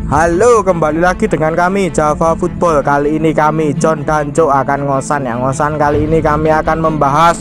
Halo, kembali lagi dengan kami Java Football. Kali ini kami John dan Cok akan ngosan ya. Ngosan kali ini kami akan membahas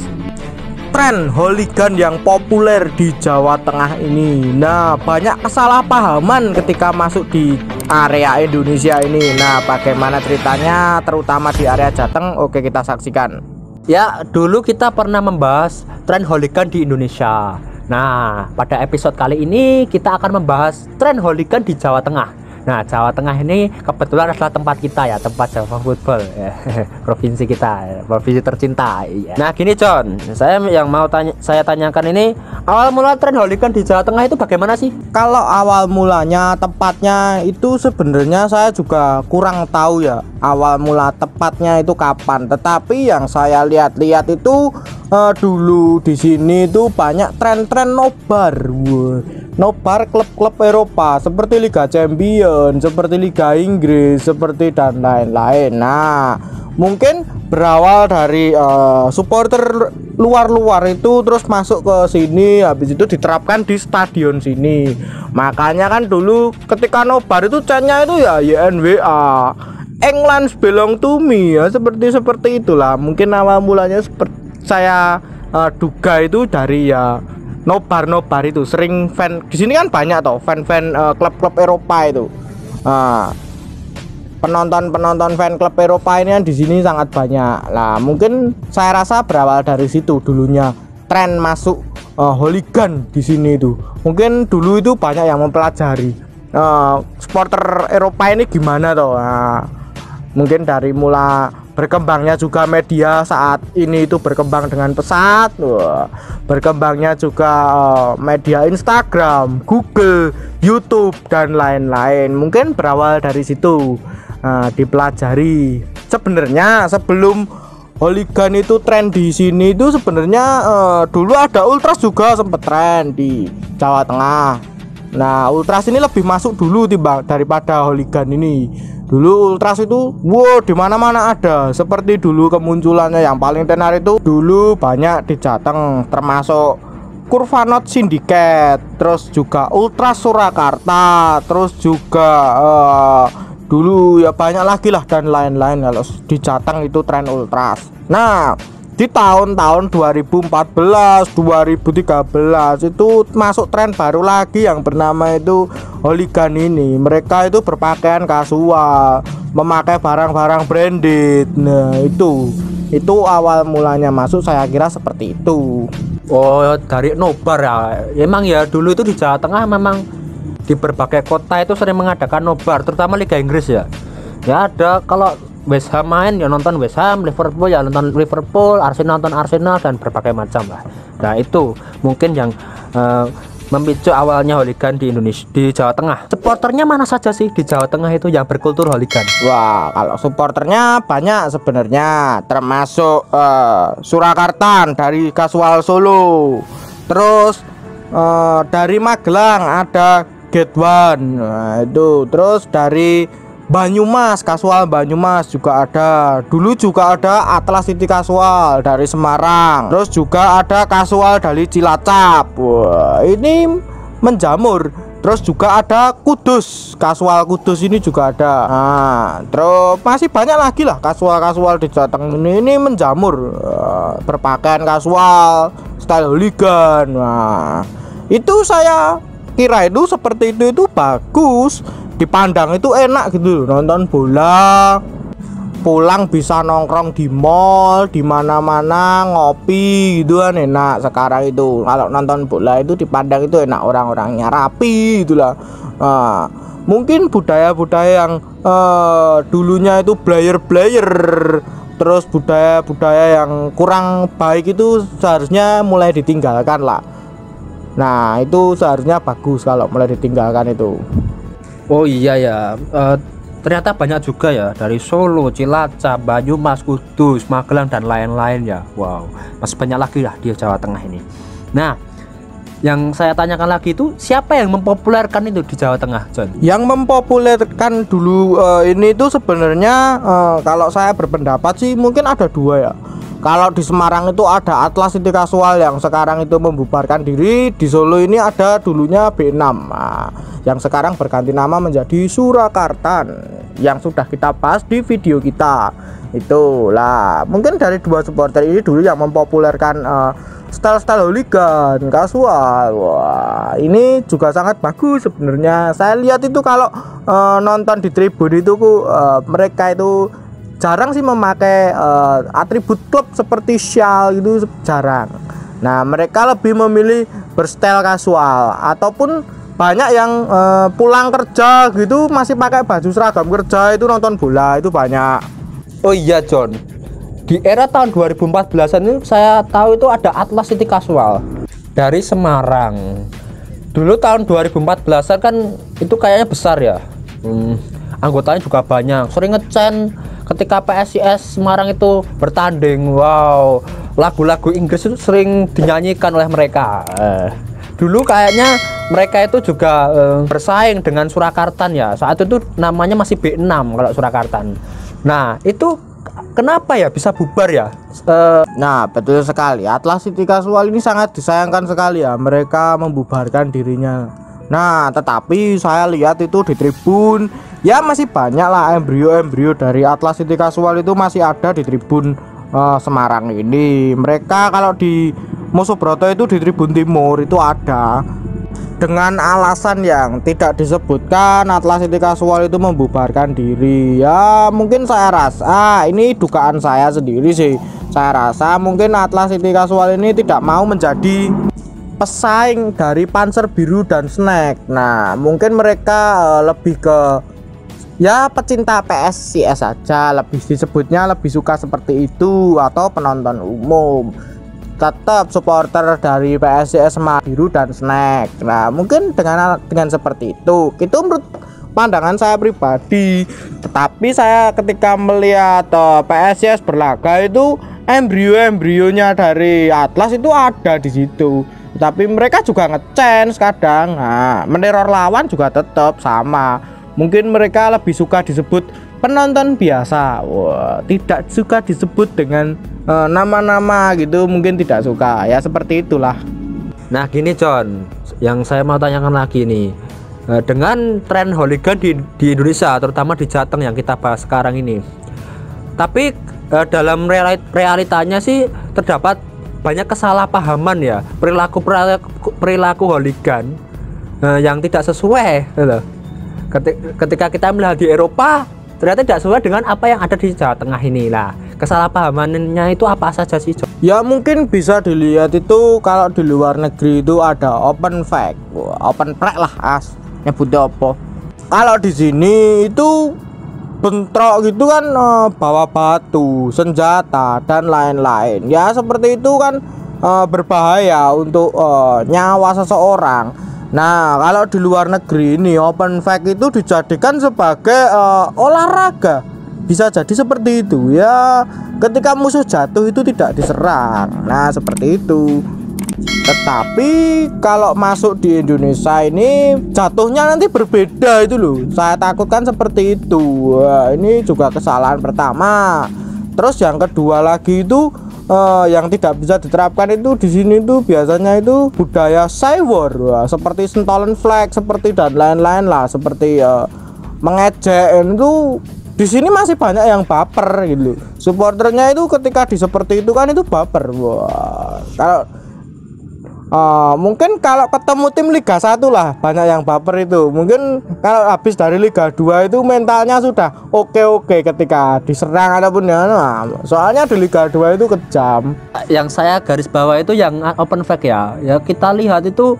tren hooligan yang populer di Jawa Tengah ini. Nah, banyak kesalahpahaman ketika masuk di area Indonesia ini. Nah, bagaimana ceritanya terutama di area Jateng? Oke, kita saksikan. Ya, dulu kita pernah membahas tren hooligan di Indonesia. Nah, pada episode kali ini kita akan membahas tren hooligan di Jawa Tengah. Nah, Jawa Tengah ini kebetulan adalah tempat kita ya, tempat Java Football ya. Provinsi kita, provinsi tercinta ya. Nah, gini John, saya tanyakan ini, awal mula tren hooligan di Jawa Tengah itu bagaimana sih? Kalau awal mulanya tepatnya itu sebenarnya saya juga kurang tahu ya. Awal mula tepatnya itu kapan. Tetapi yang saya lihat-lihat itu dulu di sini itu banyak tren-tren nobar. Nobar klub-klub Eropa seperti Liga Champions, seperti Liga Inggris, seperti dan lain-lain. Nah, mungkin berawal dari supporter luar-luar itu terus masuk ke sini, habis itu diterapkan di stadion sini. Makanya kan dulu ketika nobar itu chantnya itu ya YNWA, England belong to me ya, seperti itulah. Mungkin awal mulanya seperti saya duga itu dari ya nobar itu sering fan di sini kan banyak toh fan-fan klub-klub Eropa itu. Penonton fan klub Eropa ini kan di sini sangat banyak. Lah, mungkin saya rasa berawal dari situ dulunya tren masuk hooligan di sini itu. Mungkin dulu itu banyak yang mempelajari supporter Eropa ini gimana toh. Nah, mungkin dari mula berkembangnya juga media saat ini itu berkembang dengan pesat. Berkembangnya juga media Instagram, Google, YouTube dan lain-lain. Mungkin berawal dari situ dipelajari. Sebenarnya sebelum hooligan itu tren di sini itu sebenarnya dulu ada ultras juga sempat tren di Jawa Tengah. Nah, ultras ini lebih masuk dulu daripada hooligan ini. Dulu ultras itu di mana-mana ada. Seperti dulu kemunculannya yang paling tenar itu dulu banyak di Jateng, termasuk Kurvanot Syndicate, terus juga Ultras Surakarta, terus juga dulu ya banyak lagi lah dan lain-lain. Kalau di Jateng itu tren ultras. Nah, di tahun-tahun 2014, 2013 itu masuk tren baru lagi yang bernama itu hooligan ini. Mereka itu berpakaian kasual, memakai barang-barang branded. Nah, itu awal mulanya masuk, saya kira seperti itu. Oh, dari nobar ya. Emang ya dulu itu di Jawa Tengah memang di berbagai kota itu sering mengadakan nobar, terutama Liga Inggris ya. Ya ada, kalau West Ham main ya nonton West Ham, Liverpool ya nonton Liverpool, Arsenal nonton Arsenal dan berbagai macam lah. Nah, itu mungkin yang memicu awalnya hooligan di Indonesia, di Jawa Tengah. Supporternya mana saja sih di Jawa Tengah itu yang berkultur hooligan? Wah, kalau supporternya banyak sebenarnya, termasuk Surakarta dari Kasual Solo. Terus dari Magelang ada Gate One. Nah, itu terus dari Banyumas, Kasual Banyumas juga ada. Dulu juga ada Atlas City Kasual dari Semarang. Terus juga ada Kasual dari Cilacap. Wah, ini menjamur. Terus juga ada Kudus, Kasual Kudus ini juga ada. Nah, terus masih banyak lagi lah kasual-kasual di Jateng ini menjamur. Berpakaian kasual, style hooligan. Nah, itu saya kira itu seperti itu bagus, dipandang itu enak gitu, nonton bola pulang bisa nongkrong di mall, di mana-mana ngopi gitu kan enak. Sekarang itu kalau nonton bola itu dipandang itu enak, orang-orangnya rapi gitulah. Nah, mungkin budaya-budaya yang dulunya itu blayer-blayer, terus budaya-budaya yang kurang baik itu seharusnya mulai ditinggalkan lah. Nah, itu seharusnya bagus kalau mulai ditinggalkan itu. Oh iya ya, ternyata banyak juga ya dari Solo, Cilacap, Banyumas, Kudus, Magelang dan lain-lain ya. Wow, masih banyak lagi lah di Jawa Tengah ini. Nah, yang saya tanyakan lagi itu siapa yang mempopulerkan itu di Jawa Tengah, John? Yang mempopulerkan dulu ini itu sebenarnya kalau saya berpendapat sih mungkin ada dua ya. Kalau di Semarang itu ada Atlas City Casual yang sekarang itu membubarkan diri. Di Solo ini ada dulunya B6, nah, yang sekarang berganti nama menjadi Surakarta, yang sudah kita bahas di video kita. Itulah mungkin dari dua supporter ini dulu yang mempopulerkan style-style hooligan kasual. Wah, ini juga sangat bagus sebenarnya. Saya lihat itu kalau nonton di tribun itu mereka itu jarang sih memakai atribut klub seperti shawl gitu, jarang. Nah, mereka lebih memilih berstyle kasual, ataupun banyak yang pulang kerja gitu masih pakai baju seragam kerja itu nonton bola itu banyak. Oh iya John, di era tahun 2014an itu saya tahu itu ada Atlas City Casual dari Semarang. Dulu tahun 2014an kan itu kayaknya besar ya, anggotanya juga banyak, sering ngecen ketika PSIS Semarang itu bertanding. Wow, lagu-lagu Inggris itu sering dinyanyikan oleh mereka. Dulu kayaknya mereka itu juga bersaing dengan Surakarta ya. Saat itu namanya masih B6 kalau Surakarta. Nah, itu kenapa ya bisa bubar ya? Nah, betul sekali. Atlas City Casual ini sangat disayangkan sekali ya, mereka membubarkan dirinya. Nah, tetapi saya lihat itu di tribun ya masih banyak lah embrio-embrio dari Atlas City Casual itu masih ada di tribun Semarang ini. Mereka kalau di Musuh Broto itu di tribun timur itu ada. Dengan alasan yang tidak disebutkan, Atlas City Casual itu membubarkan diri. Ya mungkin saya rasa ini dugaan saya sendiri sih. Saya rasa mungkin Atlas City Casual ini tidak mau menjadi pesaing dari Panzer Biru dan Snack. Nah, mungkin mereka lebih ke ya pecinta PSIS saja, lebih disebutnya lebih suka seperti itu, atau penonton umum. Tetap supporter dari PSIS Biru dan Snack. Nah, mungkin dengan seperti itu menurut pandangan saya pribadi. Tetapi saya ketika melihat PSIS berlaga itu embrio-embrionya dari Atlas itu ada di situ. Tapi mereka juga nge-chance kadang. Nah, meneror lawan juga tetap sama. Mungkin mereka lebih suka disebut penonton biasa. Wah, tidak suka disebut dengan nama-nama gitu, mungkin tidak suka. Ya seperti itulah. Nah, gini John, yang saya mau tanyakan lagi nih. Dengan tren hooligan di Indonesia, terutama di Jateng yang kita bahas sekarang ini. Tapi dalam realitanya sih terdapat banyak kesalahpahaman ya, perilaku hooligan yang tidak sesuai gitu. Ketika kita melihat di Eropa ternyata tidak sesuai dengan apa yang ada di Jawa Tengah ini lah. Kesalahpahamannya itu apa saja sih? Ya mungkin bisa dilihat itu kalau di luar negeri itu ada open fight, open fight lah nyebutnya apa. Kalau di sini itu bentrok gitu kan, bawa batu, senjata dan lain-lain. Ya seperti itu kan berbahaya untuk nyawa seseorang. Nah, kalau di luar negeri ini open fight itu dijadikan sebagai olahraga. Bisa jadi seperti itu ya, ketika musuh jatuh itu tidak diserang. Nah, seperti itu. Tetapi kalau masuk di Indonesia ini jatuhnya nanti berbeda itu loh. Saya takutkan seperti itu. Wah, ini juga kesalahan pertama. Terus yang kedua lagi itu yang tidak bisa diterapkan itu di sini tuh biasanya itu budaya cywar, seperti sentolan flag, seperti dan lain-lain lah, seperti mengejek itu di sini masih banyak yang baper gitu. Supporternya itu ketika di seperti itu kan itu baper. Wah, kalau mungkin kalau ketemu tim Liga 1 lah banyak yang baper itu. Mungkin kalau habis dari Liga 2 itu mentalnya sudah oke ketika diserang ataupun ya, nah, soalnya di Liga 2 itu kejam. Yang saya garis bawah itu yang open fight ya. Ya kita lihat itu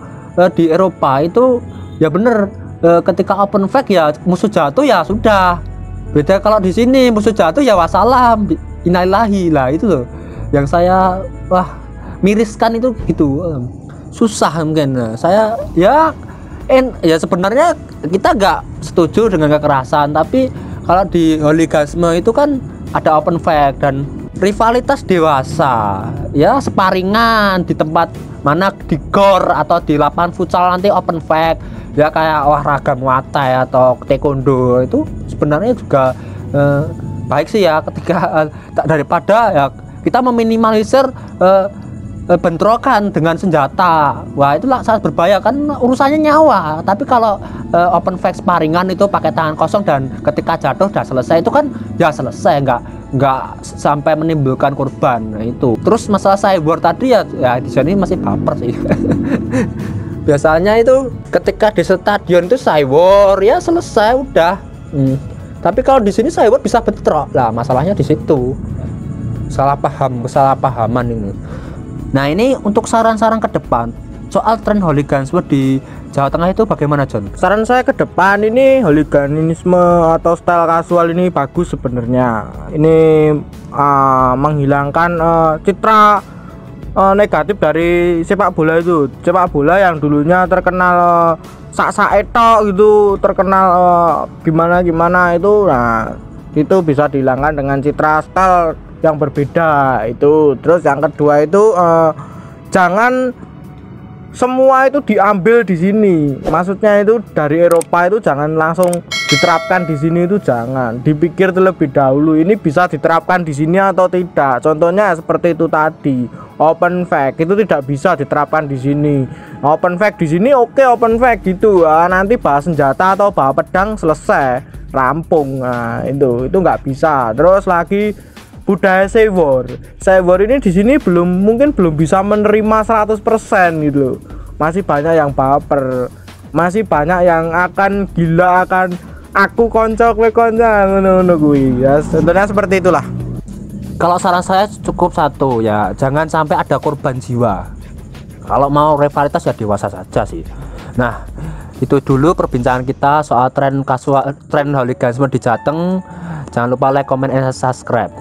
di Eropa itu ya bener, ketika open fight ya musuh jatuh ya sudah. Beda kalau di sini musuh jatuh ya wassalam, innalillahi lah, itu loh yang saya miriskan itu gitu. Susah mungkin. Saya ya sebenarnya kita nggak setuju dengan kekerasan, tapi kalau di hooliganisme itu kan ada open fight dan rivalitas dewasa ya, sparingan di tempat mana, di gor atau di lapangan futsal nanti open fight ya, kayak olahraga muay atau taekwondo itu sebenarnya juga baik sih ya, ketika daripada ya kita meminimalisir bentrokan dengan senjata. Wah, itulah sangat berbahaya kan, urusannya nyawa. Tapi kalau open fight sparingan itu pakai tangan kosong dan ketika jatuh udah selesai, itu kan ya selesai, nggak sampai menimbulkan korban. Nah, itu. Terus masalah cyber tadi ya di sini masih baper sih. Biasanya itu ketika di stadion itu cyber ya selesai udah. Tapi kalau di sini cyber bisa bentrok. Lah, masalahnya di situ. Kesalahpahaman ini. Nah, ini untuk saran-saran ke depan soal tren hooliganisme di Jawa Tengah itu bagaimana, John? Saran saya ke depan ini hooliganisme atau style kasual ini bagus sebenarnya. Ini menghilangkan citra negatif dari sepak bola itu. Sepak bola yang dulunya terkenal sak-sak etok gitu, terkenal gimana itu. Nah, itu bisa dihilangkan dengan citra style yang berbeda itu. Terus yang kedua itu jangan semua itu diambil di sini. Maksudnya itu dari Eropa itu jangan langsung diterapkan di sini, itu jangan dipikir terlebih dahulu ini bisa diterapkan di sini atau tidak. Contohnya seperti itu tadi, open fight itu tidak bisa diterapkan di sini. Open fight di sini oke, open fight gitu. Nanti bawa senjata atau bawa pedang selesai, rampung. Nah, itu nggak bisa. Terus lagi budaya cyber ini di sini mungkin belum bisa menerima 100% gitu loh. Masih banyak yang baper, masih banyak yang akan gila, akan aku konco kowe konco ngono kuwi. Ya tentunya seperti itulah. Kalau saran saya cukup satu ya, jangan sampai ada korban jiwa. Kalau mau rivalitas ya dewasa saja sih. Nah, itu dulu perbincangan kita soal tren hooliganisme di Jateng. Jangan lupa like, comment, and subscribe.